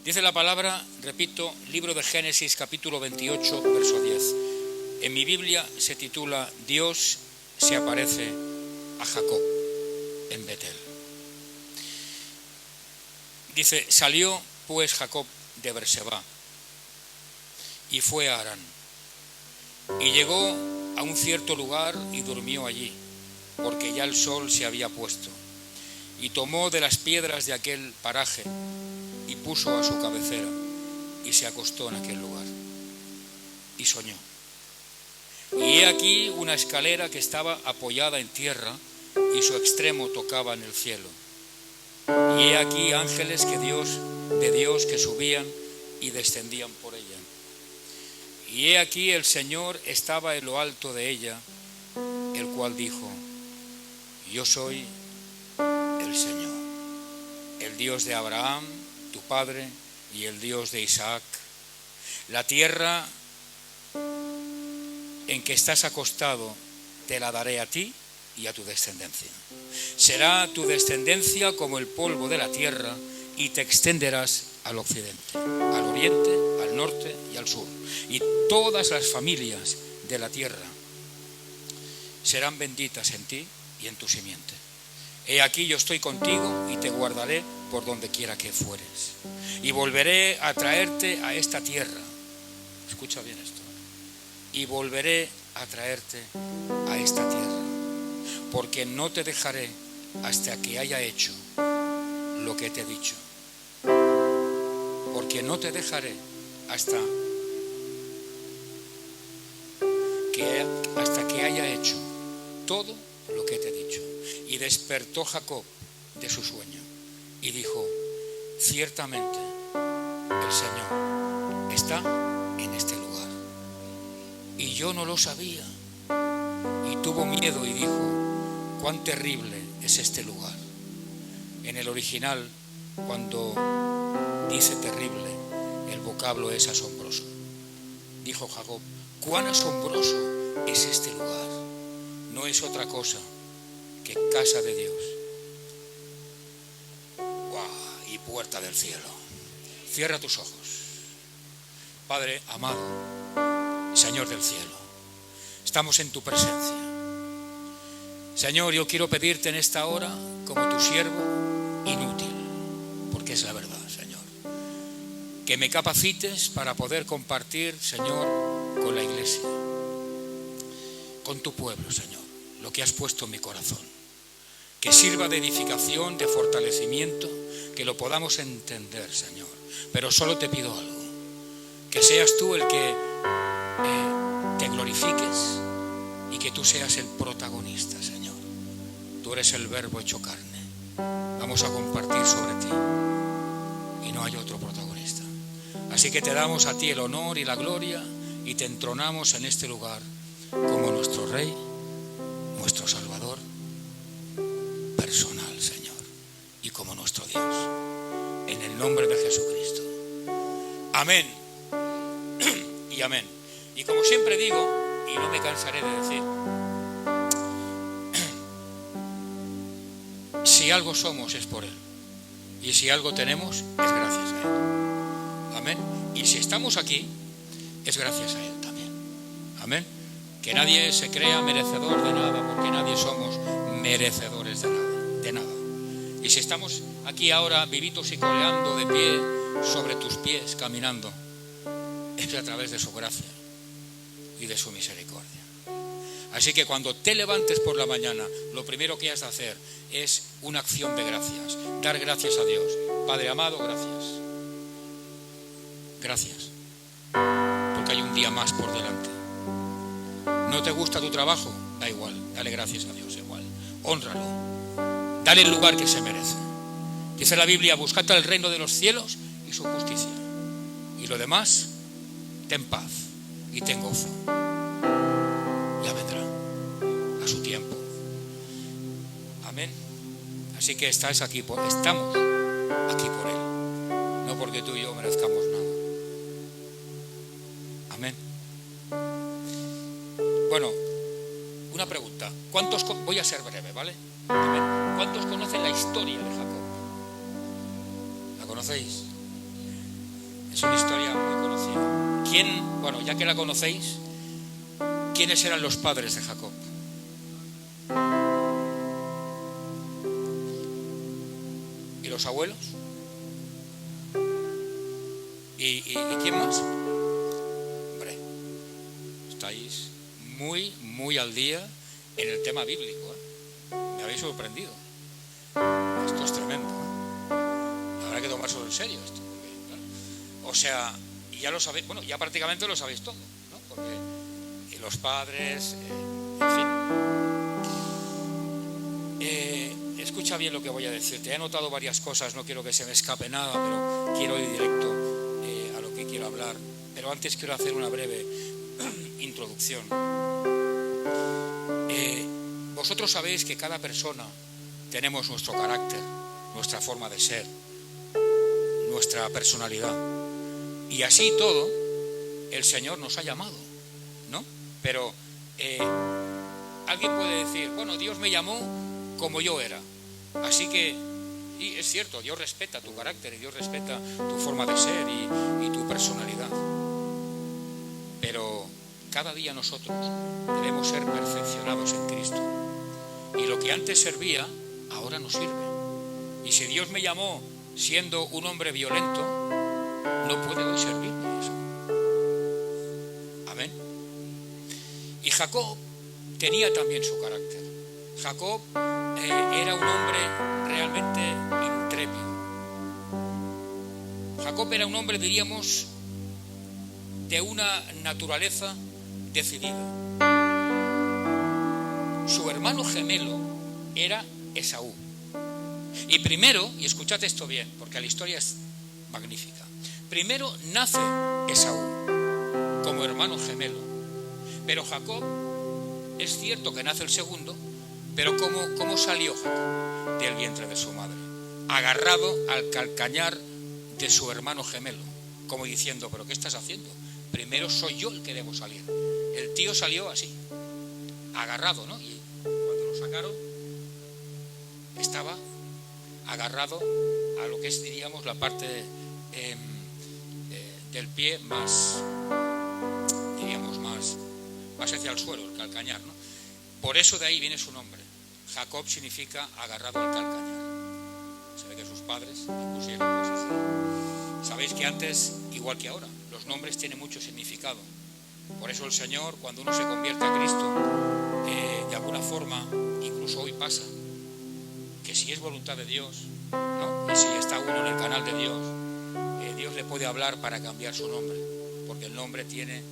Dice la palabra, repito, libro de Génesis, capítulo 28, verso 10. En mi Biblia se titula Dios se aparece a Jacob en Betel. Dice, salió pues Jacob de Berseba y fue a Harán. Y llegó a un cierto lugar y durmió allí, porque ya el sol se había puesto. Y tomó de las piedras de aquel paraje y puso a su cabecera y se acostó en aquel lugar y soñó. Y he aquí una escalera que estaba apoyada en tierra y su extremo tocaba en el cielo. Y he aquí ángeles de Dios que subían y descendían por ella. Y he aquí el Señor estaba en lo alto de ella, el cual dijo, yo soy el Señor, el Dios de Abraham, tu padre, y el Dios de Isaac. La tierra en que estás acostado te la daré a ti y a tu descendencia. Será tu descendencia como el polvo de la tierra y te extenderás al occidente, al oriente, al norte y al sur. Y todas las familias de la tierra serán benditas en ti y en tu simiente. He aquí yo estoy contigo y te guardaré por donde quiera que fueres. Y volveré a traerte a esta tierra. Escucha bien esto. Y volveré a traerte a esta tierra. Porque no te dejaré hasta que haya hecho lo que te he dicho. Porque no te dejaré hasta que haya hecho todo lo que te he dicho. Y despertó Jacob de su sueño y dijo, ciertamente el Señor está en este lugar. Y yo no lo sabía. Y tuvo miedo y dijo, cuán terrible es este lugar. En el original, cuando dice terrible, el vocablo es asombroso. Dijo Jacob, cuán asombroso es este lugar. No es otra cosa que casa de Dios. ¡Wow! Y puerta del cielo. Cierra tus ojos. Padre amado, Señor del cielo, estamos en tu presencia. Señor, yo quiero pedirte en esta hora, como tu siervo inútil, porque es la verdad, Señor, que me capacites para poder compartir, Señor, con la iglesia, con tu pueblo, Señor, lo que has puesto en mi corazón. Que sirva de edificación, de fortalecimiento, que lo podamos entender, Señor. Pero solo te pido algo, que seas tú el que te glorifiques y que tú seas el protagonista, Señor. Tú eres el verbo hecho carne. Vamos a compartir sobre ti y no hay otro protagonista. Así que te damos a ti el honor y la gloria y te entronamos en este lugar como nuestro Rey, nuestro Salvador personal, Señor, y como nuestro Dios, en el nombre de Jesucristo. Amén y amén. Y como siempre digo, y no me cansaré de decir, si algo somos es por Él, y si algo tenemos es gracias a Él. Amén. Y si estamos aquí es gracias a Él también. Amén. Que nadie se crea merecedor de nada, porque nadie somos merecedores de nada. Y si estamos aquí ahora vivitos y coleando de pie sobre tus pies, caminando, es a través de su gracia y de su misericordia. Así que cuando te levantes por la mañana, lo primero que has de hacer es una acción de gracias, dar gracias a Dios. Padre amado, gracias. Gracias, porque hay un día más por delante. ¿No te gusta tu trabajo? Da igual, dale gracias a Dios igual. Hónralo, dale el lugar que se merece. Dice la Biblia, buscad el reino de los cielos y su justicia. Y lo demás, ten paz y ten gozo. Ya vendrá a su tiempo. Amén. Así que estamos aquí por Él, no porque tú y yo merezcamos nada. Amén. Bueno, una pregunta. Voy a ser breve, ¿vale? ¿Cuántos conocen la historia de Jacob? conocéis. Es una historia muy conocida. Bueno, ya que la conocéis, ¿quiénes eran los padres de Jacob? ¿Y los abuelos? ¿Y quién más? Hombre, estáis muy al día en el tema bíblico, ¿eh? Me habéis sorprendido. Esto es tremendo, ¿eh? Habrá que tomárselo en serio esto, porque, claro, o sea, ya lo sabéis, bueno, ya prácticamente lo sabéis todo, ¿no? Porque y los padres, en fin. Escucha bien lo que voy a decirte. He anotado varias cosas, no quiero que se me escape nada, pero quiero ir directo a lo que quiero hablar. Pero antes quiero hacer una breve introducción. Vosotros sabéis que cada persona tenemos nuestro carácter, nuestra forma de ser, nuestra personalidad. Y así todo, el Señor nos ha llamado, ¿no? Pero alguien puede decir, bueno, Dios me llamó como yo era. Así que, y es cierto, Dios respeta tu carácter y Dios respeta tu forma de ser y tu personalidad. Pero cada día nosotros debemos ser perfeccionados en Cristo. Y lo que antes servía, ahora nos sirve. Y si Dios me llamó siendo un hombre violento, no puede hoy servirme eso. Amén. Y Jacob tenía también su carácter. Jacob era un hombre realmente intrépido. Jacob era un hombre, diríamos, de una naturaleza decidida. Su hermano gemelo era Esaú. Y primero, y escuchad esto bien, porque la historia es magnífica. Primero nace Esaú como hermano gemelo. Pero Jacob, es cierto que nace el segundo, pero ¿cómo salió Jacob del vientre de su madre? Agarrado al calcañar de su hermano gemelo, como diciendo, ¿pero qué estás haciendo? Primero soy yo el que debo salir. El tío salió así, agarrado, ¿no? Y cuando lo sacaron, estaba agarrado a lo que es, diríamos, la parte del pie más, diríamos, más hacia el suelo, el calcañar, ¿no? Por eso de ahí viene su nombre. Jacob significa agarrado al calcañar. Se ve que sus padres le pusieron cosas así. Sabéis que antes, igual que ahora, los nombres tienen mucho significado. Por eso el Señor, cuando uno se convierte a Cristo, de alguna forma, incluso hoy pasa, que si es voluntad de Dios, ¿no? Y si está uno en el canal de Dios, Dios le puede hablar para cambiar su nombre, porque el nombre tiene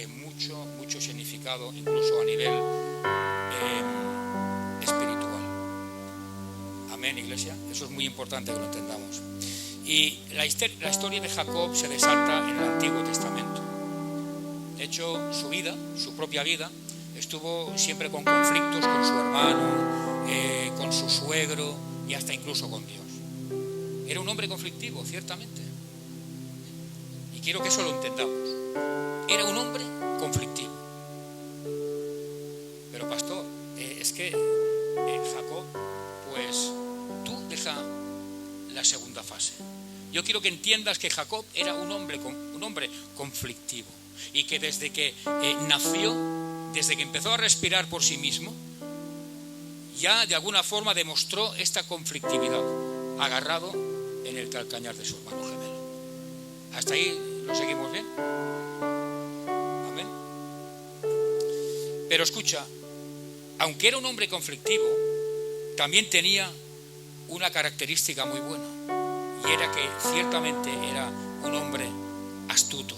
mucho significado, incluso a nivel espiritual. Amén, iglesia. Eso es muy importante que lo entendamos. Y la historia de Jacob se desata en el Antiguo Testamento. De hecho, su propia vida, estuvo siempre con conflictos con su hermano, con su suegro y hasta incluso con Dios. Era un hombre conflictivo, ciertamente. Y quiero que eso lo entendamos. Era un hombre conflictivo. Pero pastor, es que Jacob, pues tú deja la segunda fase. Yo quiero que entiendas que Jacob era un hombre conflictivo y que desde que nació, desde que empezó a respirar por sí mismo, ya de alguna forma demostró esta conflictividad, agarrado en el calcañar de su hermano gemelo. ¿Hasta ahí lo seguimos bien? Amén. Pero escucha, aunque era un hombre conflictivo, también tenía una característica muy buena, y era que ciertamente era un hombre astuto.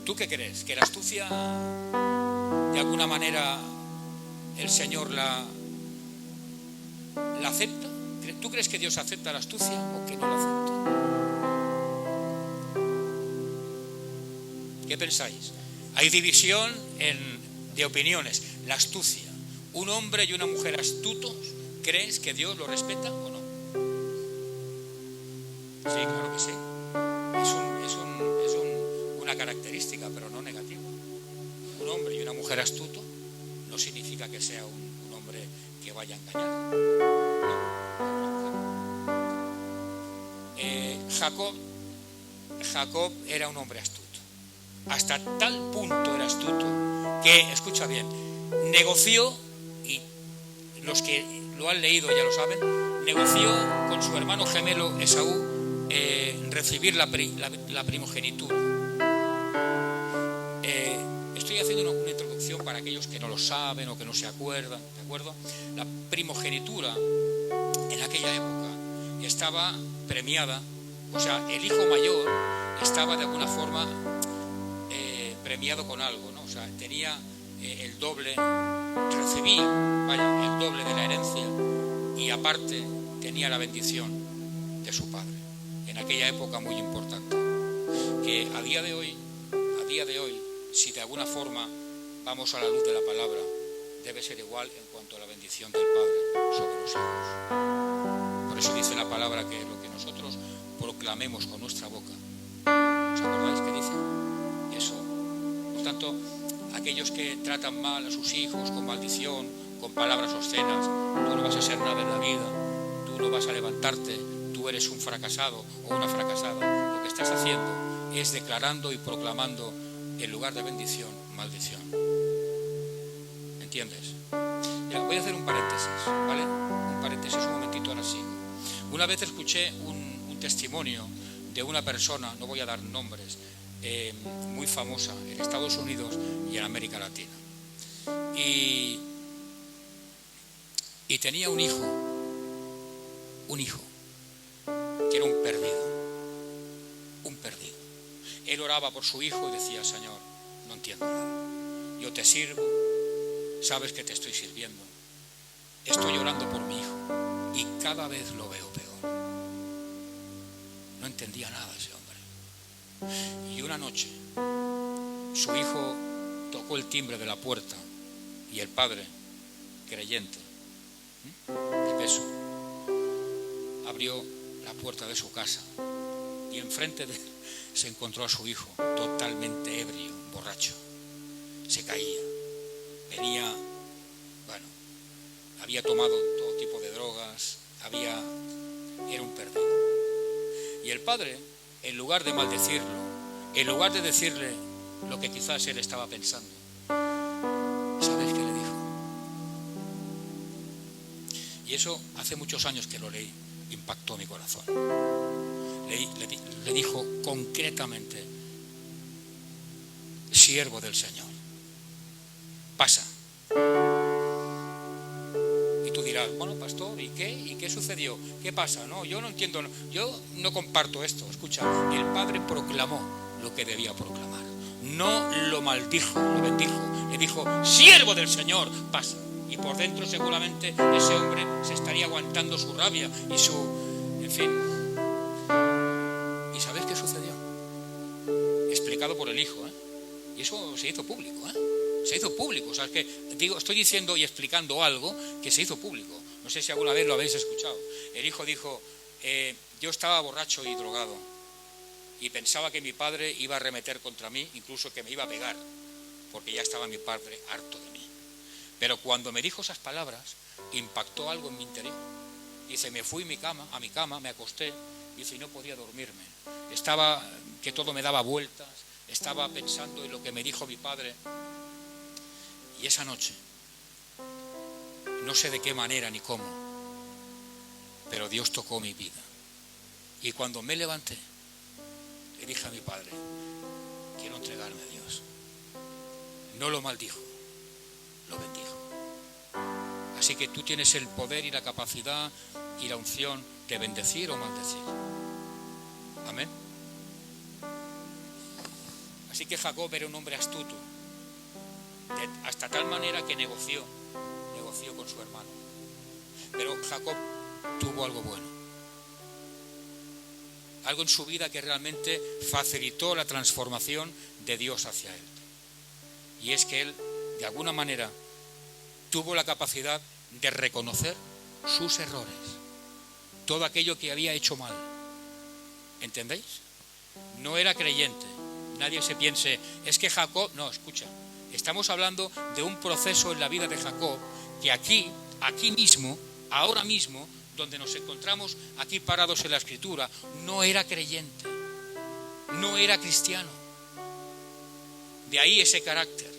¿Tú qué crees? ¿Que la astucia de alguna manera el Señor la acepta? ¿Tú crees que Dios acepta la astucia o que no la acepta? ¿Qué pensáis? Hay división de opiniones. La astucia. ¿Un hombre y una mujer astutos, crees que Dios lo respeta o no? Sí, claro que sí. Es una característica, pero no negativa. Un hombre y una mujer astuto no significa que sea un hombre que vaya a engañar. No. Jacob era un hombre astuto. Hasta tal punto era astuto que, escucha bien, negoció, y los que lo han leído ya lo saben, negoció con su hermano gemelo Esaú recibir la primogenitura. Estoy haciendo una introducción para aquellos que no lo saben o que no se acuerdan, ¿de acuerdo? La primogenitura en aquella época estaba premiada, o sea, el hijo mayor estaba de alguna forma premiado con algo, ¿no? O sea, tenía el doble, recibía, el doble de la herencia, y aparte tenía la bendición de su padre. En aquella época muy importante, que a día de hoy, si de alguna forma vamos a la luz de la palabra, debe ser igual en cuanto a la bendición del Padre sobre los hijos. Por eso dice la palabra que lo que nosotros proclamemos con nuestra boca, ¿os acordáis que dice? Eso. Por tanto, aquellos que tratan mal a sus hijos con maldición, con palabras obscenas, tú no vas a ser nada en la vida, tú no vas a levantarte, tú eres un fracasado o una fracasada, lo que estás haciendo es declarando y proclamando en lugar de bendición, maldición. ¿Entiendes? Ya, voy a hacer un paréntesis, ¿vale? Un paréntesis un momentito, ahora sí. Una vez escuché un testimonio de una persona, no voy a dar nombres, muy famosa en Estados Unidos y en América Latina. Y tenía un hijo que era un perdido. Él oraba por su hijo y decía: Señor, no entiendo nada. Yo te sirvo, sabes que te estoy sirviendo. Estoy orando por mi hijo y cada vez lo veo peor. No entendía nada ese hombre. Y una noche, su hijo tocó el timbre de la puerta y el padre, creyente, de peso, abrió la puerta de su casa y enfrente de él se encontró a su hijo totalmente ebrio, borracho. Se caía, venía, había tomado todo tipo de drogas, era un perdido. Y el padre, en lugar de maldecirlo, en lugar de decirle lo que quizás él estaba pensando, ¿sabes qué le dijo? Y eso hace muchos años que lo leí, impactó mi corazón. Le dijo concretamente: siervo del Señor, pasa. Y tú dirás: bueno, pastor, ¿y qué? ¿Y qué sucedió? ¿Qué pasa? No, yo no entiendo, yo no comparto esto. Escucha, el padre proclamó lo que debía proclamar. No lo maldijo, lo bendijo. Le dijo: siervo del Señor, pasa. Y por dentro seguramente ese hombre se estaría aguantando su rabia y su... en fin. ¿Y sabes qué sucedió? Explicado por el hijo, y eso se hizo público, se hizo público. O sea, es que estoy diciendo y explicando algo que se hizo público. No sé si alguna vez lo habéis escuchado. El hijo dijo: yo estaba borracho y drogado y pensaba que mi padre iba a arremeter contra mí, incluso que me iba a pegar, porque ya estaba mi padre harto de mí. Pero cuando me dijo esas palabras, impactó algo en mi interior. Dice: me fui a mi cama, me acosté, dice, y no podía dormirme. Estaba, que todo me daba vueltas, estaba pensando en lo que me dijo mi padre. Y esa noche, no sé de qué manera ni cómo, pero Dios tocó mi vida. Y cuando me levanté, le dije a mi padre: quiero entregarme a Dios. No lo maldijo, lo bendijo. Así que tú tienes el poder y la capacidad y la unción de bendecir o maldecir. Amén. Así que Jacob era un hombre astuto, hasta tal manera que negoció con su hermano. Pero Jacob tuvo algo bueno, algo en su vida que realmente facilitó la transformación de Dios hacia él. Y es que él, de alguna manera, tuvo la capacidad de reconocer sus errores, todo aquello que había hecho mal. ¿Entendéis? No era creyente. Nadie se piense, es que Jacob... No, escucha, estamos hablando de un proceso en la vida de Jacob que aquí mismo, ahora mismo, donde nos encontramos aquí parados en la Escritura, no era creyente, no era cristiano. De ahí ese carácter,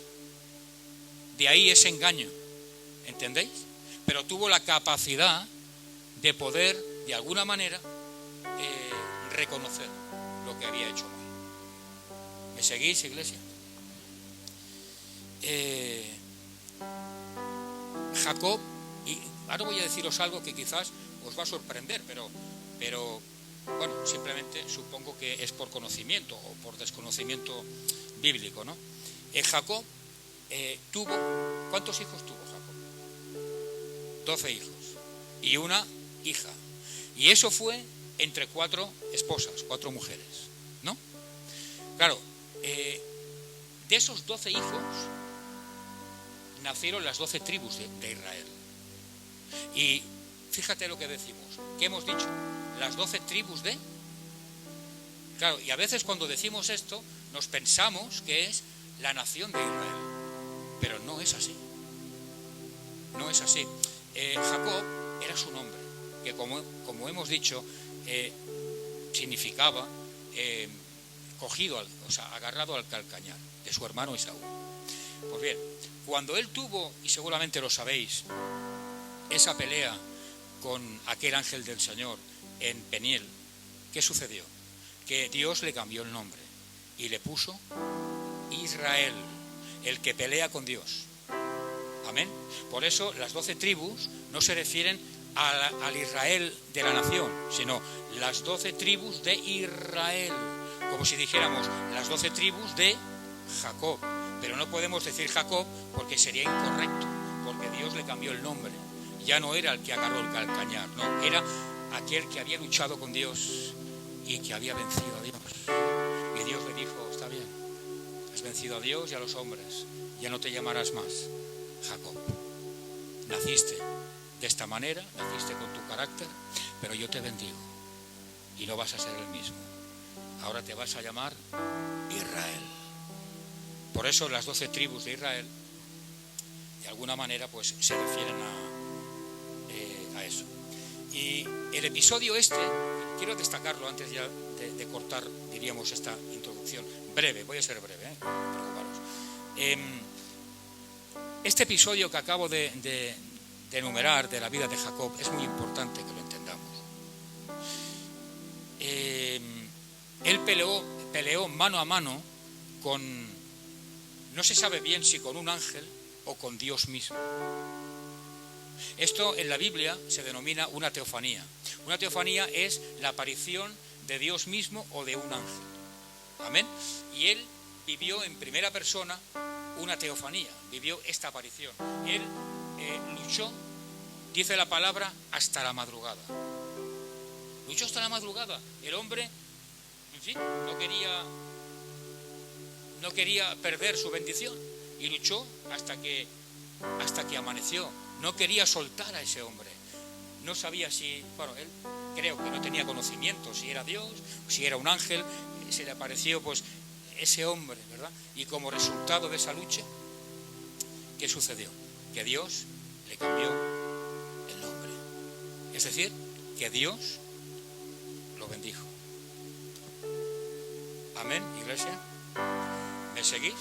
de ahí ese engaño, ¿entendéis? Pero tuvo la capacidad de poder, de alguna manera, reconocer lo que había hecho mal. ¿Me seguís, iglesia? Jacob, y ahora voy a deciros algo que quizás os va a sorprender, pero bueno, simplemente supongo que es por conocimiento o por desconocimiento bíblico, ¿no? Jacob tuvo, ¿cuántos hijos tuvo Jacob? 12 hijos y una hija, y eso fue entre 4 esposas, 4 mujeres, ¿no? Claro, de esos 12 hijos nacieron las 12 tribus de Israel. Y fíjate lo que decimos, ¿qué hemos dicho? Las 12 tribus de... Claro, y a veces cuando decimos esto, nos pensamos que es la nación de Israel, pero no es así. No es así. Jacob era su nombre, que como hemos dicho, significaba cogido, o sea, agarrado al calcañar de su hermano Esaú. Pues bien, cuando él tuvo, y seguramente lo sabéis, esa pelea con aquel ángel del Señor en Peniel, ¿qué sucedió? Que Dios le cambió el nombre y le puso Israel, el que pelea con Dios. Amén. Por eso las 12 tribus no se refieren al Israel de la nación, sino las 12 tribus de Israel, como si dijéramos las 12 tribus de Jacob. Pero no podemos decir Jacob porque sería incorrecto, porque Dios le cambió el nombre. Ya no era el que agarró el calcañar, no, era aquel que había luchado con Dios y que había vencido a Dios. Y Dios le dijo, está bien, has vencido a Dios y a los hombres, ya no te llamarás más Jacob. Naciste de esta manera, naciste con tu carácter, pero yo te bendigo y no vas a ser el mismo. Ahora te vas a llamar Israel. Por eso las 12 tribus de Israel, de alguna manera, pues se refieren a eso. Y el episodio quiero destacarlo antes ya de cortar, diríamos, esta introducción. Breve, voy a ser breve, no preocuparos. Este episodio que acabo de enumerar de la vida de Jacob es muy importante que lo entendamos. Él peleó mano a mano con, no se sabe bien si con un ángel o con Dios mismo. Esto en la Biblia se denomina una teofanía. Una teofanía es la aparición de Dios mismo o de un ángel. Amén. Y él vivió en primera persona una teofanía, vivió esta aparición. Él luchó, dice la palabra, hasta la madrugada. Luchó hasta la madrugada. El hombre, en fin, no quería perder su bendición y luchó hasta que amaneció. No quería soltar a ese hombre. No sabía si, bueno, él creo que no tenía conocimiento si era Dios, si era un ángel. Se le apareció pues ese hombre, ¿verdad? Y como resultado de esa lucha, ¿qué sucedió? Que Dios le cambió el nombre. Es decir, que Dios lo bendijo. Amén, iglesia. ¿Me seguís?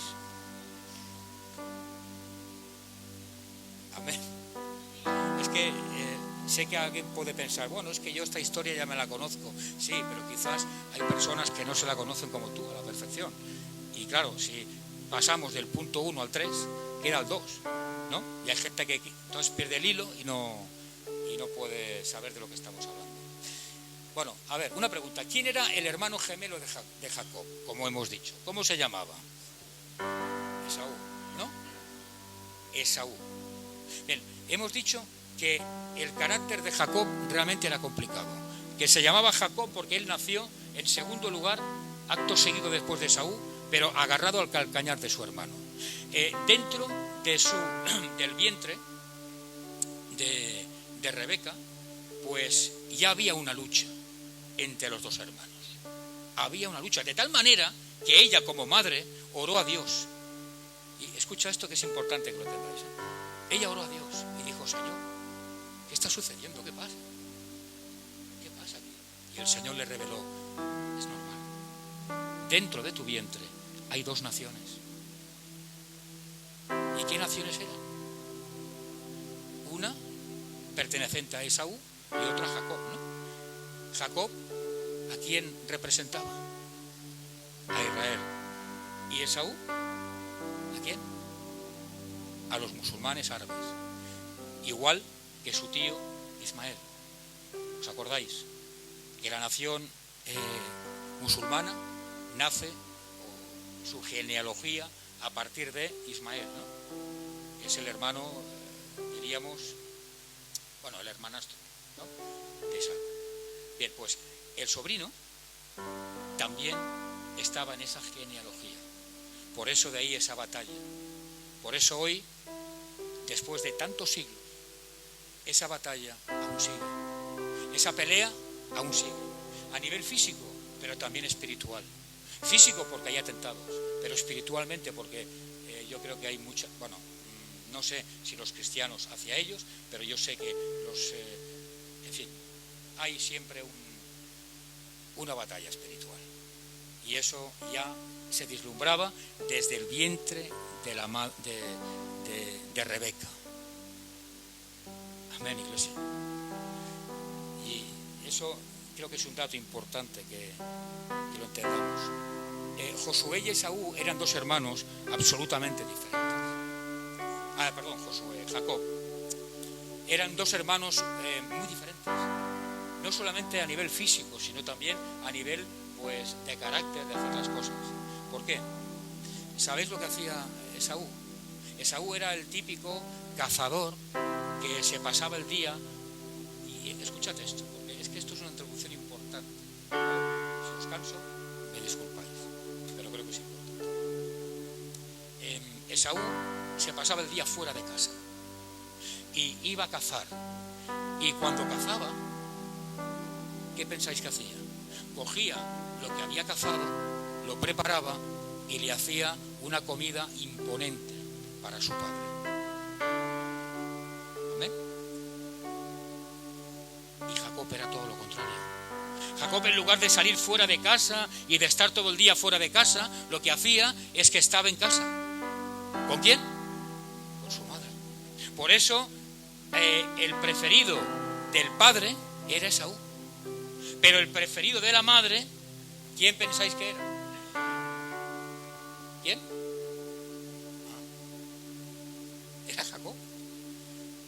Amén. Es que sé que alguien puede pensar, bueno, es que yo esta historia ya me la conozco. Sí, pero quizás hay personas que no se la conocen como tú, a la perfección. Y claro, si pasamos del punto 1 al 3, queda el 2, ¿no? Y hay gente que entonces pierde el hilo y no puede saber de lo que estamos hablando. Bueno, a ver, una pregunta. ¿Quién era el hermano gemelo de Jacob, como hemos dicho? ¿Cómo se llamaba? Esaú, ¿no? Esaú. Bien, hemos dicho que el carácter de Jacob realmente era complicado, que se llamaba Jacob porque él nació en segundo lugar, acto seguido después de Esaú, pero agarrado al calcañar de su hermano. Dentro del vientre de Rebeca, pues ya había una lucha entre los dos hermanos. Había una lucha, de tal manera que ella como madre oró a Dios. Y escucha esto que es importante que lo entendáis. Ella oró a Dios y dijo, Señor, ¿qué está sucediendo? ¿Qué pasa? Y el Señor le reveló, es normal, dentro de tu vientre hay 2 naciones. ¿Y qué naciones eran? Una perteneciente a Esaú y otra a Jacob, ¿no? Jacob, ¿a quién representaba? A Israel. ¿Y Esaú? ¿A quién? A los musulmanes árabes. Igual que su tío Ismael. ¿Os acordáis? Que la nación musulmana nace, o su genealogía, a partir de Ismael, ¿no? Es el hermano, diríamos, bueno, el hermanastro, ¿no? De Isaac. Bien, pues el sobrino también estaba en esa genealogía. Por eso de ahí esa batalla. Por eso hoy, después de tantos siglos, esa batalla aún sigue. Esa pelea aún sigue. A nivel físico, pero también espiritual. Físico porque hay atentados, pero espiritualmente porque yo creo que hay mucha, bueno, no sé si los cristianos hacia ellos, pero yo sé que en fin, hay siempre una batalla espiritual. Y eso ya se vislumbraba desde el vientre de Rebeca. Amén, iglesia. Y eso creo que es un dato importante que lo entendamos. Josué y Esaú eran 2 hermanos absolutamente diferentes. Jacob. Eran 2 hermanos muy diferentes. No solamente a nivel físico, sino también a nivel, pues, de carácter, de hacer las cosas. ¿Por qué? ¿Sabéis lo que hacía Esaú? Esaú era el típico cazador que se pasaba el día, y escúchate esto, porque es que esto es una introducción importante. Si os canso, me disculpáis, pero creo que es importante. Esaú se pasaba el día fuera de casa y iba a cazar. Y cuando cazaba, ¿qué pensáis que hacía? Cogía lo que había cazado, lo preparaba y le hacía una comida imponente para su padre. ¿Amén? Y Jacob era todo lo contrario. Jacob, en lugar de salir fuera de casa y de estar todo el día fuera de casa, lo que hacía es que estaba en casa. ¿Con quién? Con su madre. Por eso el preferido del padre era Esaú. Pero el preferido de la madre, ¿quién pensáis que era? ¿Quién? Era Jacob.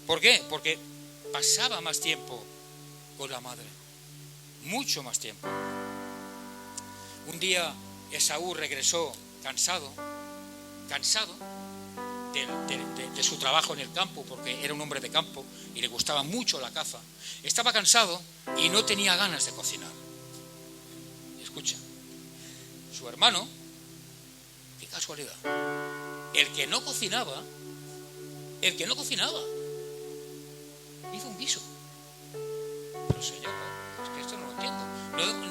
¿Por qué? Porque pasaba más tiempo con la madre. Mucho más tiempo. Un día Esaú regresó cansado de su trabajo en el campo, porque era un hombre de campo y le gustaba mucho la caza. Estaba cansado y no tenía ganas de cocinar. Escucha, su hermano, qué casualidad, el que no cocinaba, hizo un guiso. Pero señor, es que esto no lo entiendo.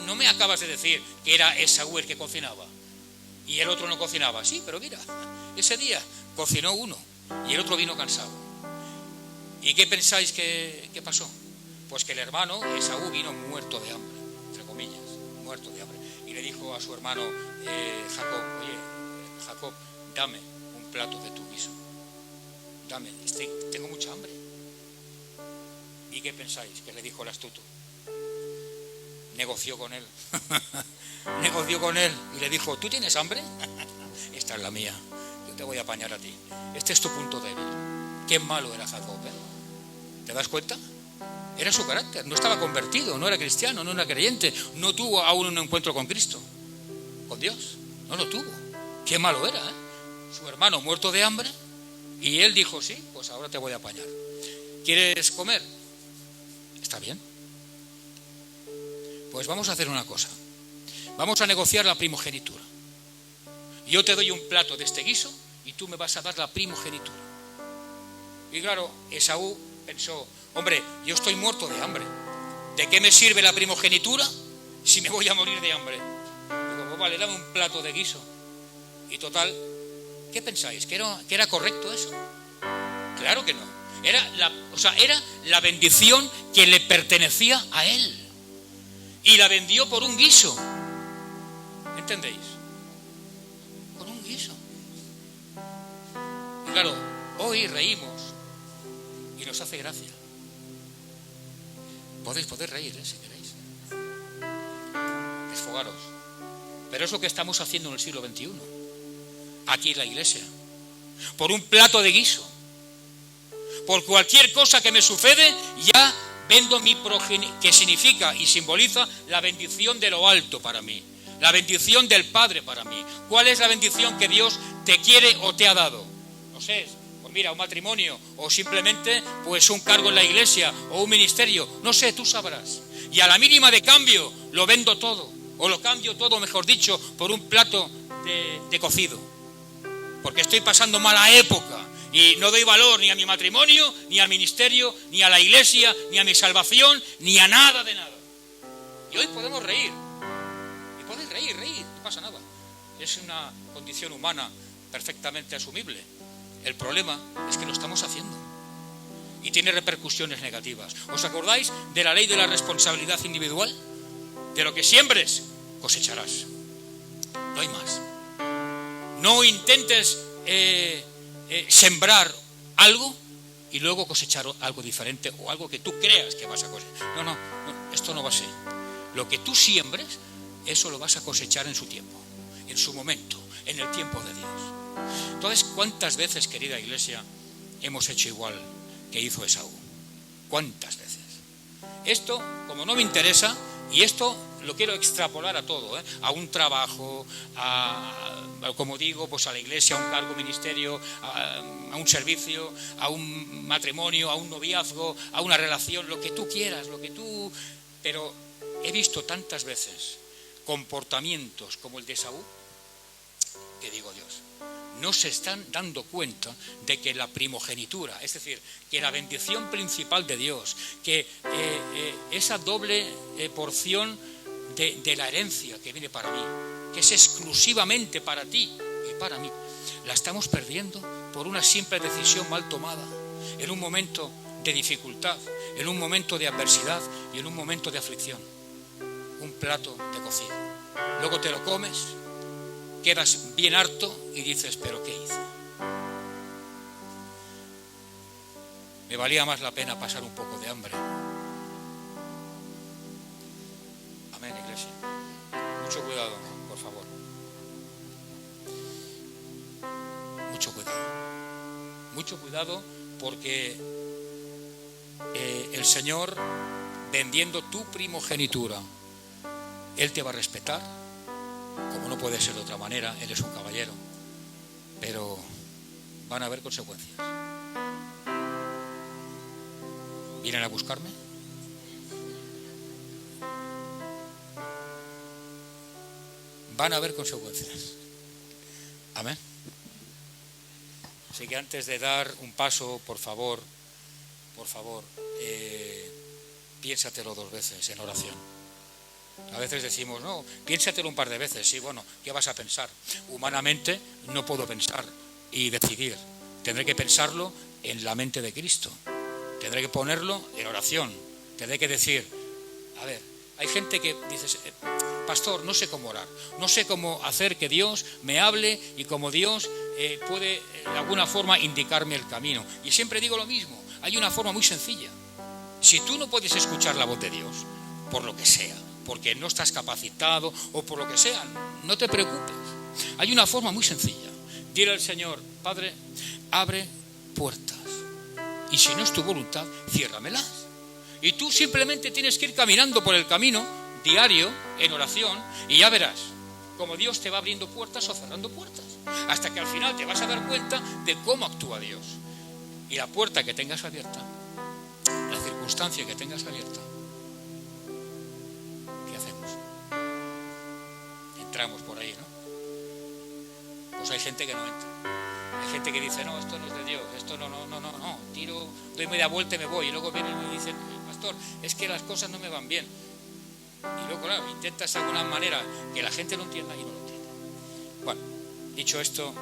No me acabas de decir que era Esaú el que cocinaba y el otro no cocinaba. Sí, pero mira, ese día cocinó uno y el otro vino cansado. ¿Y qué pensáis que pasó? Pues que el hermano Esaú vino muerto de hambre, entre comillas, muerto de hambre. Y le dijo a su hermano Jacob, oye, Jacob, dame un plato de tu guiso. Dame, tengo mucha hambre. ¿Y qué pensáis? Que le dijo el astuto. Negoció con él. Negoció con él y le dijo, ¿tú tienes hambre? Esta es la mía. Yo te voy a apañar a ti. Este es tu punto débil. Qué malo era Jacob, ¿eh? ¿Te das cuenta? Era su carácter. No estaba convertido, no era cristiano, no era creyente. No tuvo aún un encuentro con Cristo, con Dios. No lo tuvo. Qué malo era, ¿eh? Su hermano muerto de hambre y él dijo, sí, pues ahora te voy a apañar. ¿Quieres comer? Está bien. Pues vamos a hacer una cosa. Vamos a negociar la primogenitura. Yo te doy un plato de este guiso y tú me vas a dar la primogenitura. Y claro, Esaú pensó, hombre, yo estoy muerto de hambre. ¿De qué me sirve la primogenitura si me voy a morir de hambre? Digo, pues vale, dame un plato de guiso. Y total, ¿qué pensáis? ¿Que era correcto eso? Claro que no. Era la bendición que le pertenecía a él. y la vendió por un guiso. ¿Entendéis? Por un guiso. Y claro, hoy reímos y nos hace gracia. Podéis reír, si queréis. Desfogaros. Pero es lo que estamos haciendo en el siglo XXI. Aquí en la iglesia. Por un plato de guiso. Por cualquier cosa que me sucede, ya vendo mi progenitor, que significa y simboliza la bendición de lo alto para mí. La bendición del Padre para mí. ¿Cuál es la bendición que Dios te quiere o te ha dado? No sé, pues mira, un matrimonio o simplemente pues un cargo en la iglesia o un ministerio. No sé, tú sabrás. Y a la mínima de cambio lo vendo todo. O lo cambio todo, mejor dicho, por un plato de cocido. Porque estoy pasando mala época y no doy valor ni a mi matrimonio, ni al ministerio, ni a la iglesia, ni a mi salvación, ni a nada de nada. Y hoy podemos reír. Y podéis reír, no pasa nada. Es una condición humana perfectamente asumible. El problema es que lo estamos haciendo. Y tiene repercusiones negativas. ¿Os acordáis de la ley de la responsabilidad individual? De lo que siembres, cosecharás. No hay más. No intentes sembrar algo y luego cosechar algo diferente o algo que tú creas que vas a cosechar. No, esto no va a ser. Lo que tú siembres, eso lo vas a cosechar en su tiempo, en su momento, en el tiempo de Dios. Entonces, ¿cuántas veces, querida iglesia, hemos hecho igual que hizo Esaú? ¿Cuántas veces? Esto, como no me interesa, y esto lo quiero extrapolar a todo, a un trabajo, como digo, pues a la iglesia, a un cargo, ministerio, a un servicio, a un matrimonio, a un noviazgo, a una relación, lo que tú quieras, Pero he visto tantas veces comportamientos como el de Esaú, que digo, Dios, no se están dando cuenta de que la primogenitura, es decir, que la bendición principal de Dios, que esa doble porción de la herencia que viene para mí, que es exclusivamente para ti y para mí, la estamos perdiendo por una simple decisión mal tomada, en un momento de dificultad, en un momento de adversidad y en un momento de aflicción. Un plato de cocido. Luego te lo comes, quedas bien harto y dices, ¿pero qué hice? Me valía más la pena pasar un poco de hambre. Amén, iglesia. Mucho cuidado, por favor. Mucho cuidado. Mucho cuidado porque el Señor, vendiendo tu primogenitura, Él te va a respetar, como no puede ser de otra manera, Él es un caballero, pero van a haber consecuencias. ¿Vienen a buscarme? Van a haber consecuencias. Amén. Así que antes de dar un paso, por favor, piénsatelo 2 veces en oración. A veces decimos, no, piénsatelo un par de veces. Sí, bueno, ¿qué vas a pensar? Humanamente no puedo pensar y decidir. Tendré que pensarlo en la mente de Cristo. Tendré que ponerlo en oración. Tendré que decir, a ver, hay gente que dice, pastor, no sé cómo orar, no sé cómo hacer que Dios me hable y como Dios puede de alguna forma indicarme el camino. Y siempre digo lo mismo, hay una forma muy sencilla. Si tú no puedes escuchar la voz de Dios, por lo que sea, porque no estás capacitado o por lo que sea, no te preocupes. Hay una forma muy sencilla. Dile al Señor, Padre, abre puertas. Y si no es tu voluntad, ciérramelas. Y tú simplemente tienes que ir caminando por el camino diario, en oración, y ya verás cómo Dios te va abriendo puertas o cerrando puertas. Hasta que al final te vas a dar cuenta de cómo actúa Dios. Y la puerta que tengas abierta, la circunstancia que tengas abierta, ¿qué hacemos? Entramos por ahí, ¿no? Pues hay gente que no entra. Hay gente que dice, no, esto no es de Dios, esto no, tiro, doy media vuelta y me voy. Y luego vienen y me dicen, pastor, es que las cosas no me van bien. Y luego, claro, intentas de alguna manera que la gente lo entienda y no lo entiende. Bueno, dicho esto,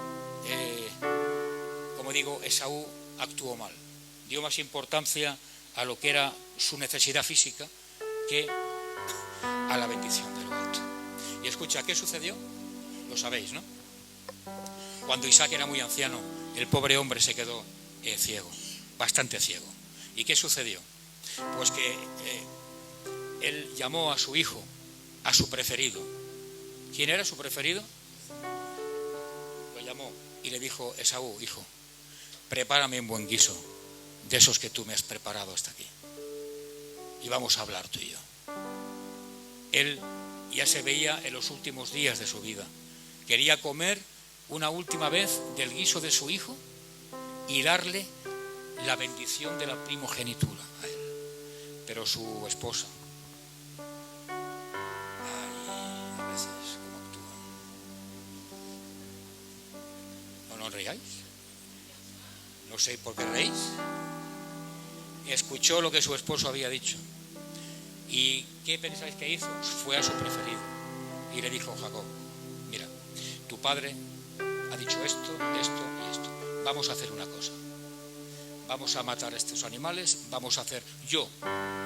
como digo, Esaú actuó mal. Dio más importancia a lo que era su necesidad física que a la bendición de lo alto. Y escucha, ¿qué sucedió? Lo sabéis, ¿no? Cuando Isaac era muy anciano, el pobre hombre se quedó ciego, bastante ciego. ¿Y qué sucedió? Pues que él llamó a su hijo, a su preferido. ¿Quién era su preferido? Lo llamó y le dijo: Esaú, hijo, prepárame un buen guiso de esos que tú me has preparado hasta aquí. Y vamos a hablar tú y yo. Él ya se veía en los últimos días de su vida. Quería comer una última vez del guiso de su hijo y darle la bendición de la primogenitura a él. Pero su esposa, a veces cómo actúa. ¿No reíais? No sé por qué reís. Escuchó lo que su esposo había dicho. ¿Y qué pensáis que hizo? Fue a su preferido y le dijo: Jacob, mira, tu padre ha dicho esto, esto y esto. Vamos a hacer una cosa. Vamos a matar a estos animales, vamos a hacer yo,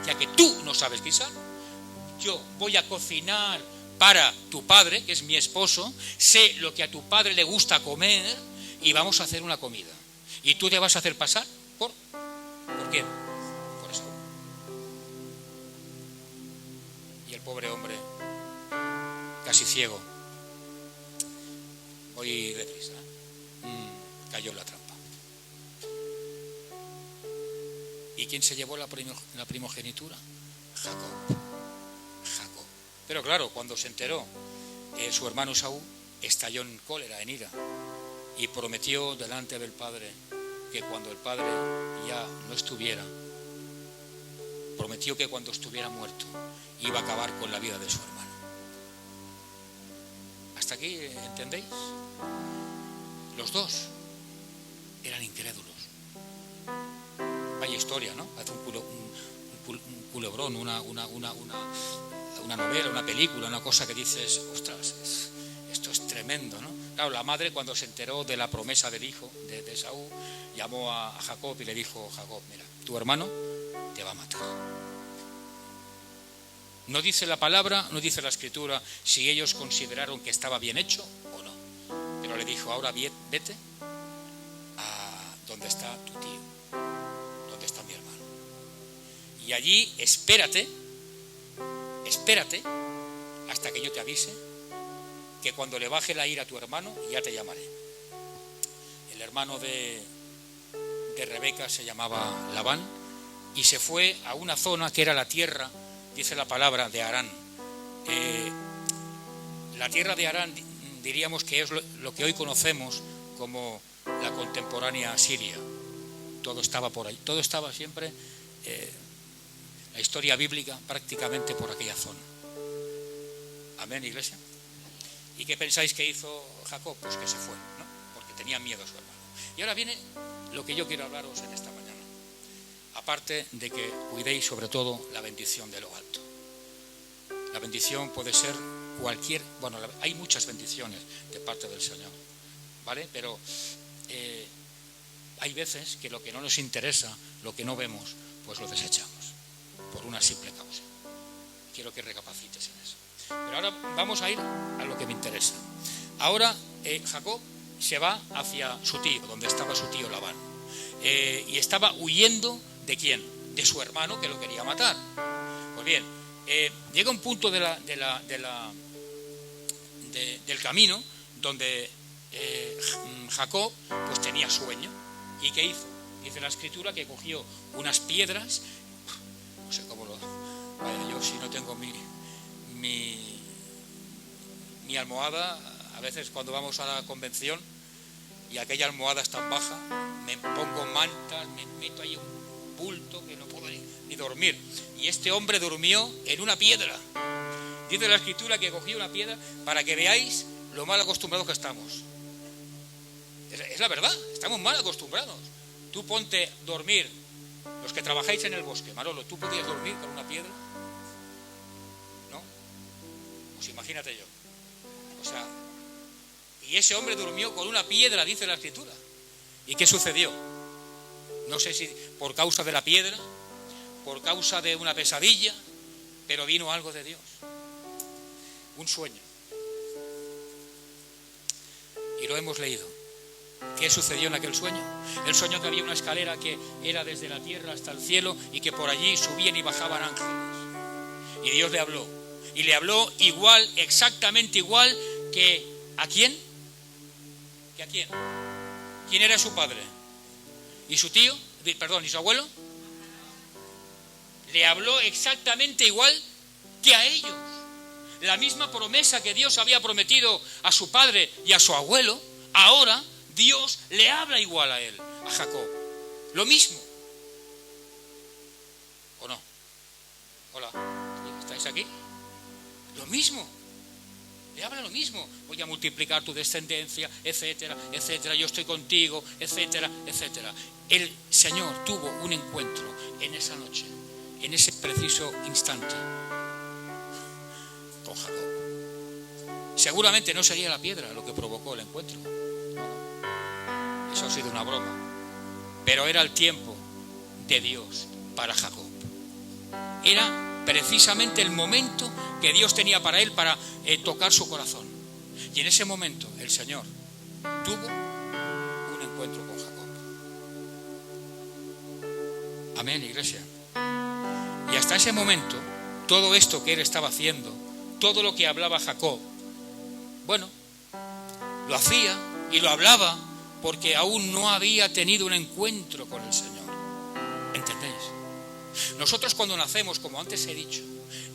ya que tú no sabes guisar, yo voy a cocinar para tu padre, que es mi esposo, sé lo que a tu padre le gusta comer y vamos a hacer una comida. Y tú te vas a hacer pasar ¿por quién? Por Esaú. Y el pobre hombre, casi ciego, voy deprisa, cayó en la trampa. ¿Y quién se llevó la primogenitura? Jacob. Pero claro, cuando se enteró, su hermano Esaú estalló en cólera, en ira, y prometió delante del padre que cuando el padre ya no estuviera, prometió que cuando estuviera muerto iba a acabar con la vida de su hermano. ¿Hasta aquí entendéis? Los dos eran incrédulos. Vaya historia, ¿no? Hace un culebrón, una novela, una película, una cosa que dices: ostras, esto es tremendo, ¿no? Claro, la madre, cuando se enteró de la promesa del hijo de Esaú, llamó a Jacob y le dijo: Jacob, mira, tu hermano te va a matar. No dice la palabra, no dice la escritura si ellos consideraron que estaba bien hecho o no, pero le dijo: ahora vete a donde está tu tío, donde está mi hermano, y allí espérate hasta que yo te avise, que cuando le baje la ira a tu hermano ya te llamaré. El hermano de Rebeca se llamaba Labán y se fue a una zona que era la tierra, dice la palabra, de Harán. La tierra de Harán diríamos que es lo que hoy conocemos como la contemporánea Siria. Todo estaba por ahí, todo estaba siempre, la historia bíblica prácticamente por aquella zona. Amén, iglesia. ¿Y qué pensáis que hizo Jacob? Pues que se fue, ¿no? Porque tenía miedo a su hermano. Y ahora viene lo que yo quiero hablaros en esta mañana. Aparte de que cuidéis sobre todo la bendición de lo alto. La bendición puede ser cualquier... Bueno, hay muchas bendiciones de parte del Señor, ¿vale? Pero hay veces que lo que no nos interesa, lo que no vemos, pues lo desechamos por una simple causa. Quiero que recapacites en eso. Pero ahora vamos a ir a lo que me interesa. Ahora Jacob se va hacia su tío, donde estaba su tío Labán. Y estaba huyendo ¿de quién? De su hermano, que lo quería matar. Pues bien, llega un punto del camino donde Jacob pues tenía sueño. ¿Y qué hizo? Dice la escritura que cogió unas piedras, no sé cómo lo... Vaya, yo si no tengo mi almohada, a veces cuando vamos a la convención y aquella almohada es tan baja, me pongo mantas, me meto ahí un bulto que no puedo ni dormir. Y este hombre durmió en una piedra. Dice la escritura que cogió una piedra para que veáis lo mal acostumbrados que estamos. Es la verdad, estamos mal acostumbrados. Tú ponte a dormir, los que trabajáis en el bosque, Manolo, ¿tú podías dormir con una piedra? ¿No? Pues imagínate yo. O sea, y ese hombre durmió con una piedra, dice la escritura. ¿Y qué sucedió? No sé si por causa de la piedra, por causa de una pesadilla, pero vino algo de Dios. un sueño. Y lo hemos leído. ¿Qué sucedió en aquel sueño? El sueño que había una escalera que era desde la tierra hasta el cielo y que por allí subían y bajaban ángeles. Y Dios le habló. Y le habló igual, exactamente igual que ¿a quién? ¿Que a quién? ¿Quién era su padre? ¿Y su tío? Perdón, ¿y su abuelo? Le habló exactamente igual que a ellos. La misma promesa que Dios había prometido a su padre y a su abuelo, ahora Dios le habla igual a él, a Jacob. Lo mismo. ¿O no? Hola, ¿estáis aquí? Lo mismo. Le habla lo mismo. Voy a multiplicar tu descendencia, etcétera, etcétera. Yo estoy contigo, etcétera, etcétera. El Señor tuvo un encuentro en esa noche, en ese preciso instante, con Jacob. Seguramente no sería la piedra lo que provocó el encuentro. No. Eso ha sido una broma. Pero era el tiempo de Dios para Jacob. Era precisamente el momento que Dios tenía para él para tocar su corazón. Y en ese momento el Señor tuvo un encuentro con Jacob. Amén, iglesia. Y hasta ese momento, todo esto que él estaba haciendo, todo lo que hablaba Jacob, bueno, lo hacía y lo hablaba porque aún no había tenido un encuentro con el Señor. ¿Entendéis? Nosotros cuando nacemos, como antes he dicho,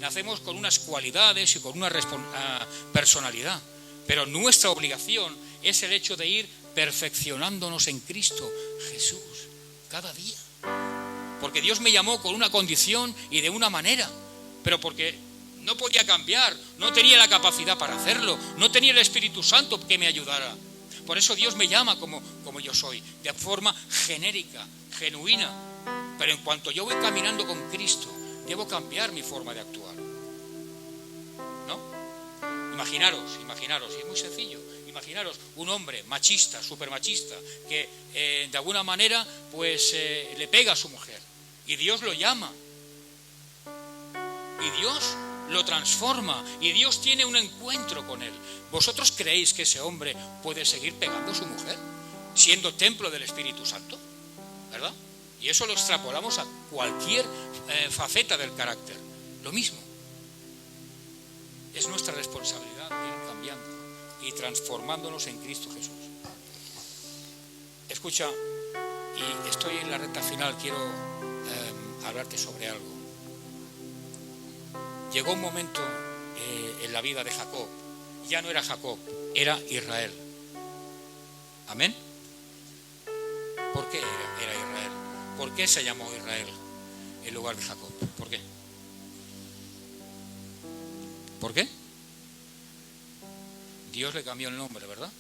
nacemos con unas cualidades y con una personalidad, pero nuestra obligación es el hecho de ir perfeccionándonos en Cristo Jesús cada día. Porque Dios me llamó con una condición y de una manera, pero porque no podía cambiar, no tenía la capacidad para hacerlo, no tenía el Espíritu Santo que me ayudara. Por eso Dios me llama como yo soy, de forma genérica, genuina. Pero en cuanto yo voy caminando con Cristo, debo cambiar mi forma de actuar. ¿No? Imaginaros, y es muy sencillo. Imaginaros un hombre machista, súper machista, que de alguna manera pues le pega a su mujer. Y Dios lo llama. Y Dios lo transforma. Y Dios tiene un encuentro con él. ¿Vosotros creéis que ese hombre puede seguir pegando a su mujer, siendo templo del Espíritu Santo? ¿Verdad? Y eso lo extrapolamos a cualquier faceta del carácter. Lo mismo. Es nuestra responsabilidad ir cambiando y transformándonos en Cristo Jesús. Escucha, y estoy en la recta final, quiero hablarte sobre algo. Llegó un momento en la vida de Jacob, ya no era Jacob, era Israel. ¿Amén? ¿Por qué era Israel? ¿Por qué se llamó Israel en lugar de Jacob? ¿Por qué? ¿Por qué? Dios le cambió el nombre, ¿verdad?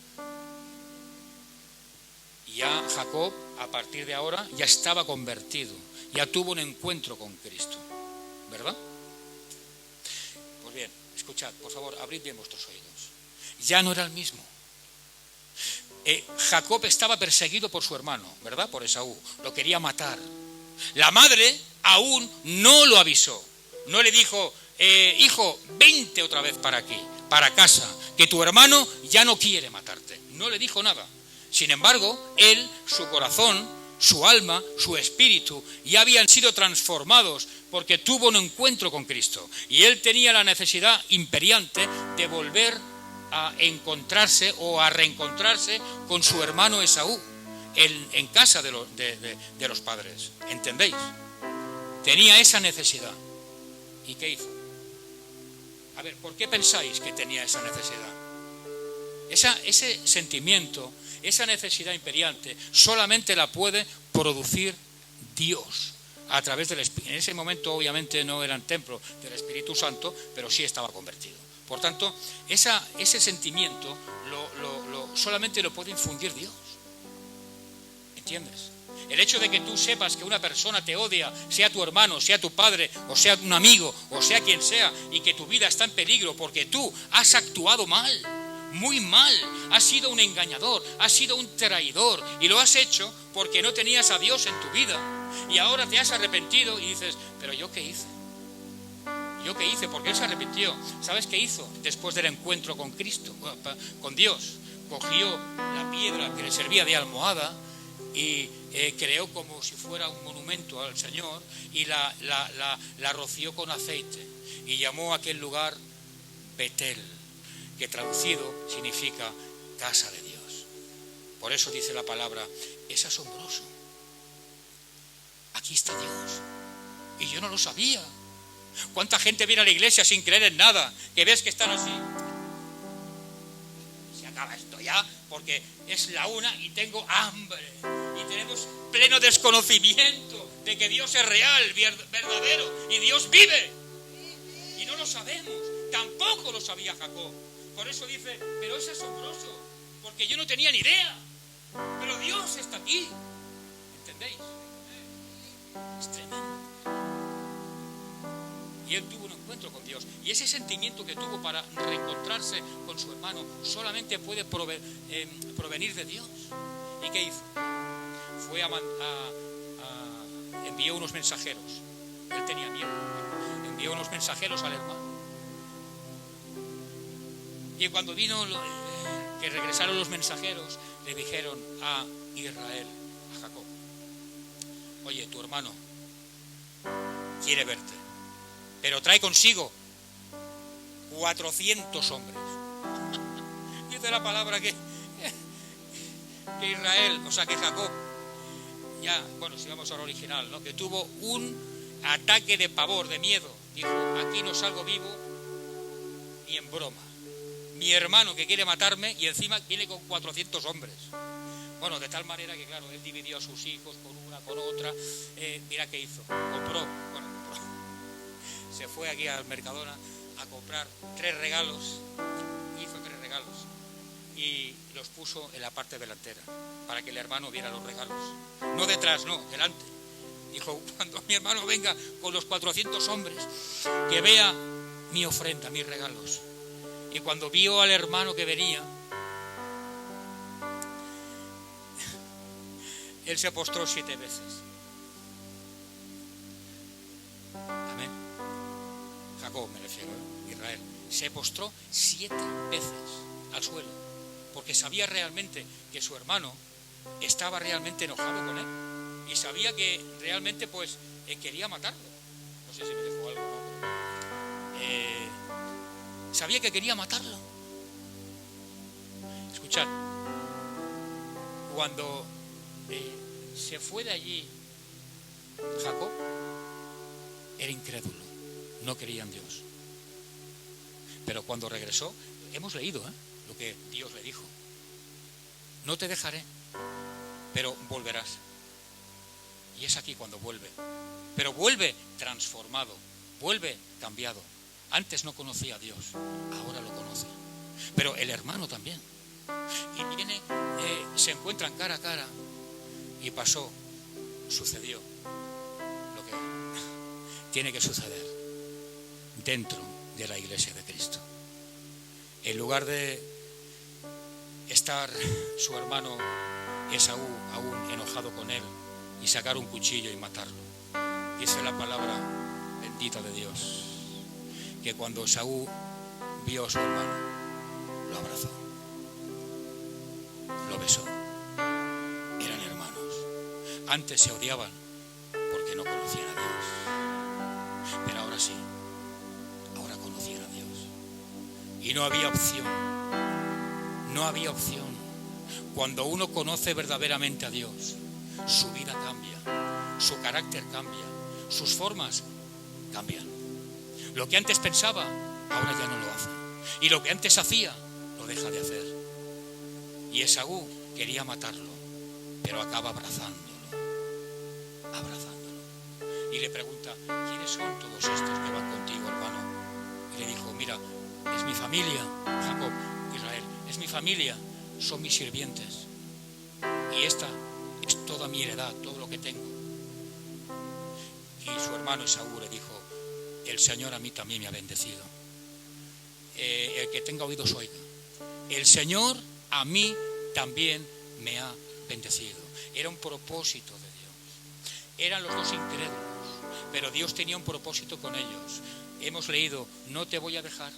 Y ya Jacob, a partir de ahora, ya estaba convertido, ya tuvo un encuentro con Cristo, ¿verdad? Pues bien, escuchad, por favor, abrid bien vuestros oídos. Ya no era el mismo. Jacob estaba perseguido por su hermano, ¿verdad? Por Esaú, lo quería matar. La madre aún no lo avisó, no le dijo, hijo, vente otra vez para aquí, para casa, que tu hermano ya no quiere matarte. No le dijo nada. Sin embargo, él, su corazón, su alma, su espíritu, ya habían sido transformados porque tuvo un encuentro con Cristo. Y él tenía la necesidad imperiante de volver a encontrarse o a reencontrarse con su hermano Esaú en casa de los padres. ¿Entendéis? Tenía esa necesidad. ¿Y qué hizo? A ver, ¿por qué pensáis que tenía esa necesidad? Ese sentimiento, esa necesidad imperiante, solamente la puede producir Dios a través del Espíritu. En ese momento obviamente no eran templo del Espíritu Santo, pero sí estaba convertido. Por tanto, ese sentimiento solamente lo puede infundir Dios. ¿Entiendes? El hecho de que tú sepas que una persona te odia, sea tu hermano, sea tu padre, o sea un amigo, o sea quien sea, y que tu vida está en peligro porque tú has actuado mal, muy mal, has sido un engañador, has sido un traidor, y lo has hecho porque no tenías a Dios en tu vida, y ahora te has arrepentido y dices, pero ¿yo qué hice? ¿yo qué hice? Porque él se arrepintió. ¿Sabes qué hizo? Después del encuentro con Cristo, con Dios, cogió la piedra que le servía de almohada y creó como si fuera un monumento al Señor y la roció con aceite y llamó a aquel lugar Betel, que traducido significa casa de Dios. Por eso dice la palabra, es asombroso. Aquí está Dios. Y yo no lo sabía. ¿Cuánta gente viene a la iglesia sin creer en nada? Que ves que están así. Se acaba esto ya, porque es la 1 y tengo hambre. Y tenemos pleno desconocimiento de que Dios es real, verdadero, y Dios vive. Y no lo sabemos. Tampoco lo sabía Jacob. Por eso dice, pero es asombroso, porque yo no tenía ni idea. Pero Dios está aquí. ¿Entendéis? Es tremendo. Y él tuvo un encuentro con Dios. Y ese sentimiento que tuvo para reencontrarse con su hermano solamente puede provenir de Dios. ¿Y qué hizo? Fue envió unos mensajeros. Él tenía miedo. Envió unos mensajeros al hermano. Y cuando vino, que regresaron los mensajeros, le dijeron a Israel, a Jacob, oye, tu hermano quiere verte, pero trae consigo 400 hombres. Dice la palabra que Israel, o sea que Jacob, ya, bueno, si vamos al original, ¿no? Que tuvo un ataque de pavor, de miedo. Dijo, aquí no salgo vivo ni en broma. Mi hermano que quiere matarme y encima viene con 400 hombres. Bueno, de tal manera que, claro, él dividió a sus hijos con una, con otra. Mira qué hizo. Compró. Se fue aquí al Mercadona a comprar 3 regalos. Hizo 3 regalos. Y los puso en la parte delantera para que el hermano viera los regalos. No detrás, no, delante. Dijo, cuando mi hermano venga con los 400 hombres, que vea mi ofrenda, mis regalos. Y cuando vio al hermano que venía, él se postró 7 veces. Amén. Jacob, me refiero, Israel, se postró 7 veces al suelo, porque sabía realmente que su hermano estaba realmente enojado con él y sabía que realmente pues quería matarlo. No sé si me dejó algo, ¿no? Pero, sabía que quería matarlo. Escuchad, cuando se fue de allí Jacob, era incrédulo, no creía en Dios. Pero cuando regresó, hemos leído lo que Dios le dijo. No te dejaré, pero volverás. Y es aquí cuando vuelve. Pero vuelve transformado, vuelve cambiado. Antes no conocía a Dios, ahora lo conoce. Pero el hermano también. Y viene, se encuentran cara a cara y sucedió lo que tiene que suceder dentro de la iglesia de Cristo. En lugar de estar su hermano Esaú aún enojado con él y sacar un cuchillo y matarlo, dice la palabra bendita de Dios, que cuando Esaú vio a su hermano, lo abrazó, lo besó. Eran hermanos. Antes se odiaban porque no conocían a Dios, pero ahora sí, ahora conocían a Dios. Y no había opción, no había opción. Cuando uno conoce verdaderamente a Dios, su vida cambia, su carácter cambia, sus formas cambian. Lo que antes pensaba, ahora ya no lo hace. Y lo que antes hacía, lo deja de hacer. Y Esaú quería matarlo, pero acaba abrazándolo. Y le pregunta, ¿quiénes son todos estos que van contigo, hermano? Y le dijo, mira, es mi familia, Jacob, Israel, es mi familia, son mis sirvientes. Y esta es toda mi heredad, todo lo que tengo. Y su hermano Esaú le dijo, el Señor a mí también me ha bendecido. El que tenga oídos oiga. El Señor a mí también me ha bendecido. Era un propósito de Dios. Eran los dos incrédulos, pero Dios tenía un propósito con ellos. hemos leído, no te voy a dejar,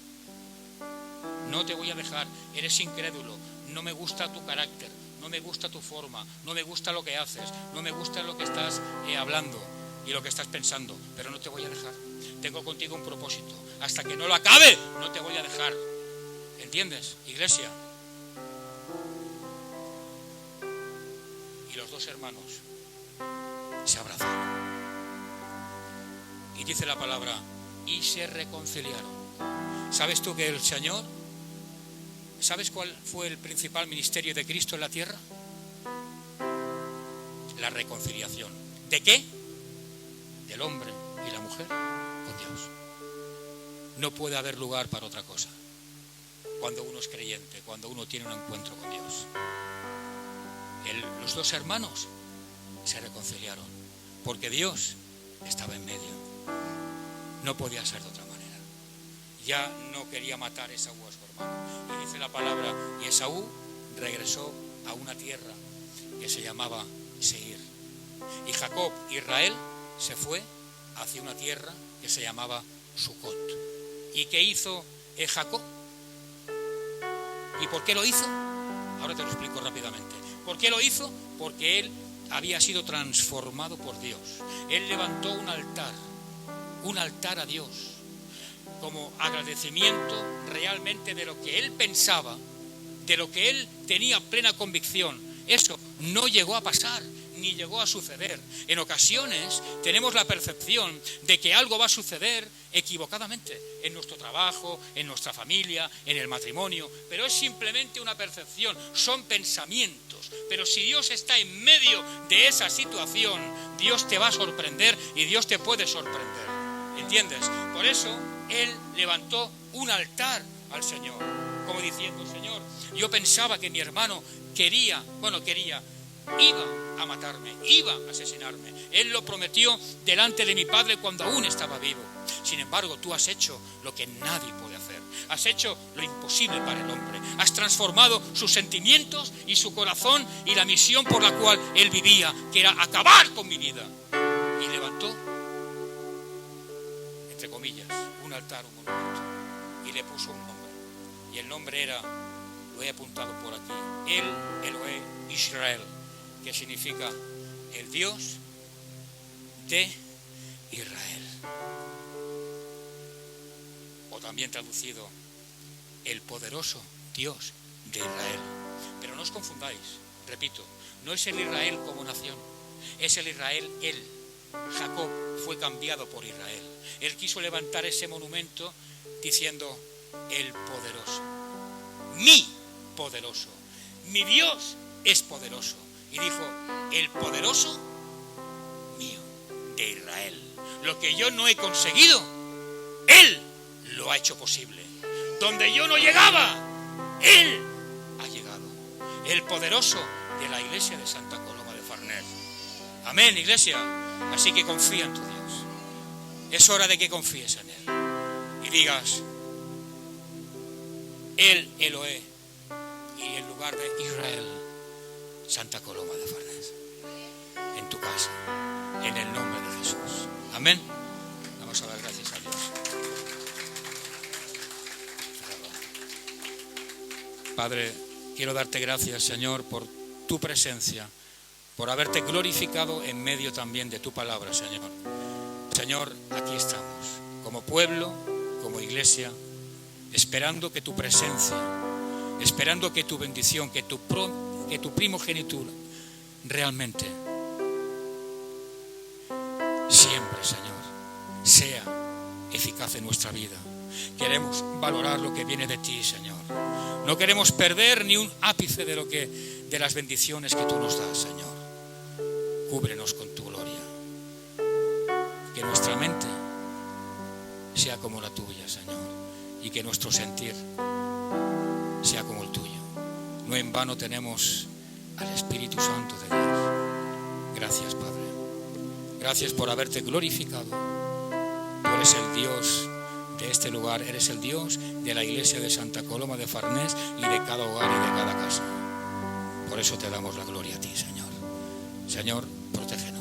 no te voy a dejar, eres incrédulo, no me gusta tu carácter, no me gusta tu forma, no me gusta lo que haces, no me gusta lo que estás hablando y lo que estás pensando, pero no te voy a dejar. Tengo contigo un propósito. Hasta que no lo acabe, no te voy a dejar. ¿Entiendes, iglesia? Y los dos hermanos se abrazaron. Y dice la palabra, y se reconciliaron. ¿Sabes tú que el Señor, sabes cuál fue el principal ministerio de Cristo en la tierra? La reconciliación. ¿De qué? Del hombre y la mujer con Dios. No puede haber lugar para otra cosa cuando uno es creyente, cuando uno tiene un encuentro con Dios. Los dos hermanos se reconciliaron porque Dios estaba en medio. No podía ser de otra manera. Ya no quería matar a Esaú, a su hermano. Y dice la palabra, y Esaú regresó a una tierra que se llamaba Seir. Y Jacob, Israel, se fue hacia una tierra que se llamaba Sucot. ¿Y qué hizo Jacob? ¿Y por qué lo hizo? Ahora te lo explico rápidamente. ¿Por qué lo hizo? Porque él había sido transformado por Dios. Él levantó un altar a Dios, como agradecimiento realmente de lo que él pensaba, de lo que él tenía plena convicción. Eso no llegó a pasar, ni llegó a suceder. En ocasiones tenemos la percepción de que algo va a suceder equivocadamente en nuestro trabajo, en nuestra familia, en el matrimonio, pero es simplemente una percepción, son pensamientos. Pero si Dios está en medio de esa situación, Dios te va a sorprender y Dios te puede sorprender. ¿Entiendes? Por eso él levantó un altar al Señor, como diciendo, Señor, yo pensaba que mi hermano iba a matarme, iba a asesinarme. Él lo prometió delante de mi padre cuando aún estaba vivo. Sin embargo, tú has hecho lo que nadie puede hacer. Has hecho lo imposible para el hombre. Has transformado sus sentimientos y su corazón y la misión por la cual él vivía, que era acabar con mi vida. Y levantó, entre comillas, un altar, un monumento, y le puso un nombre. Y el nombre era, lo he apuntado por aquí, El Elohe Israel, que significa el Dios de Israel. O también traducido, el poderoso Dios de Israel. Pero no os confundáis, repito, no es el Israel como nación, es el Israel, él. Jacob fue cambiado por Israel. Él quiso levantar ese monumento diciendo, el poderoso, mi poderoso, mi Dios es poderoso. Y dijo, el poderoso mío, de Israel. Lo que yo no he conseguido, Él lo ha hecho posible. Donde yo no llegaba, Él ha llegado. El poderoso de la iglesia de Santa Coloma de Farners. Amén, iglesia. Así que confía en tu Dios. Es hora de que confíes en Él. Y digas, El Elohe, y en lugar de Israel, Santa Coloma de Farners, en tu casa, en el nombre de Jesús. Amén. Vamos a dar gracias a Dios. Padre, quiero darte gracias, Señor, por tu presencia, por haberte glorificado en medio también de tu palabra, Señor. Señor, aquí estamos, como pueblo, como iglesia, esperando que tu presencia, esperando que tu bendición, que tu primogenitura realmente siempre, Señor, sea eficaz en nuestra vida. Queremos valorar lo que viene de ti, Señor. No queremos perder ni un ápice de las bendiciones que tú nos das, Señor. Cúbrenos con tu gloria. Que nuestra mente sea como la tuya, Señor, y que nuestro sentir sea como el tuyo. No en vano tenemos al Espíritu Santo de Dios. Gracias, Padre. Gracias por haberte glorificado. Tú eres el Dios de este lugar, eres el Dios de la iglesia de Santa Coloma de Farners y de cada hogar y de cada casa. Por eso te damos la gloria a ti, Señor. Señor, protégenos.